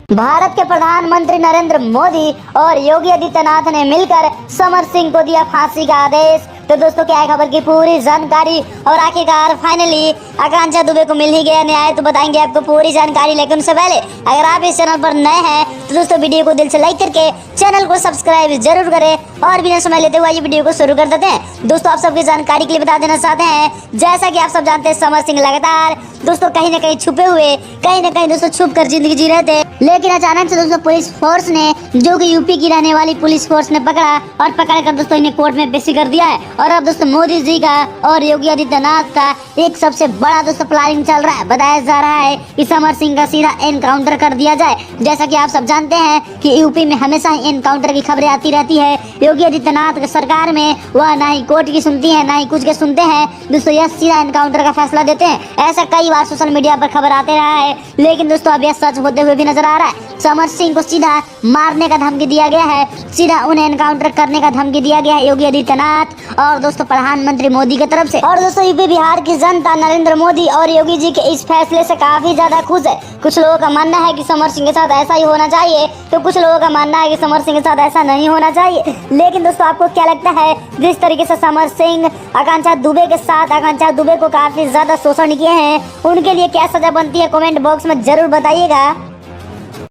भारत के प्रधानमंत्री नरेंद्र मोदी और योगी आदित्यनाथ ने मिलकर समर सिंह को दिया फांसी का आदेश। तो दोस्तों क्या है खबर की पूरी जानकारी और आखिरकार फाइनली आकांक्षा दुबे को मिल ही गया न्याय। तो बताएंगे आपको पूरी जानकारी, लेकिन उससे पहले अगर आप इस चैनल पर नए हैं तो दोस्तों वीडियो को दिल से लाइक करके चैनल को सब्सक्राइब जरूर करें और बिना समय लेते हुए ये वीडियो को शुरू कर देते हैं। दोस्तों आप सबकी जानकारी के लिए बता देना चाहते हैं, जैसा कि आप सब जानते हैं समर सिंह लगातार दोस्तों कहीं न कहीं छुपे हुए, कहीं न कहीं दोस्तों छुप कर जिंदगी जी रहे थे, लेकिन अचानक से दोस्तों पुलिस फोर्स ने, जो कि यूपी की रहने वाली पुलिस फोर्स ने पकड़ा और पकड़कर दोस्तों इन्हें कोर्ट में पेशी कर दिया है। और अब दोस्तों मोदी जी का और योगी आदित्यनाथ का एक सबसे बड़ा दोस्तों प्लानिंग चल रहा है। बताया जा रहा है कि समर सिंह का सीधा एनकाउंटर कर दिया जाए। जैसा कि आप सब जानते हैं कि यूपी में हमेशा ही एनकाउंटर की खबरें आती रहती है। योगी आदित्यनाथ की सरकार में वह ना ही कोर्ट की सुनती है, ना ही कुछ के सुनते हैं दोस्तों, यह सीधा एनकाउंटर का फैसला देते हैं। ऐसा कई बार सोशल मीडिया पर खबर आते रहा है, लेकिन दोस्तों अब यह सच होते हुए भी नजर आ रहा है। समर सिंह को सीधा मारने का धमकी दिया गया है, सीधा उन्हें एनकाउंटर करने का धमकी दिया गया है योगी आदित्यनाथ और दोस्तों प्रधानमंत्री मोदी की तरफ से। और दोस्तों यूपी बिहार की जनता नरेंद्र मोदी और योगी जी के इस फैसले से काफी ज्यादा खुश है। कुछ लोगों का मानना है कि समर सिंह के साथ ऐसा ही होना चाहिए, तो कुछ लोगों का मानना है कि समर सिंह के साथ ऐसा नहीं होना चाहिए। लेकिन दोस्तों आपको क्या लगता है, जिस तरीके से समर सिंह आकांक्षा दुबे के साथ, आकांक्षा दुबे को काफी ज्यादा शोषण किए हैं, उनके लिए क्या सजा बनती है? कमेंट बॉक्स में जरूर बताइएगा।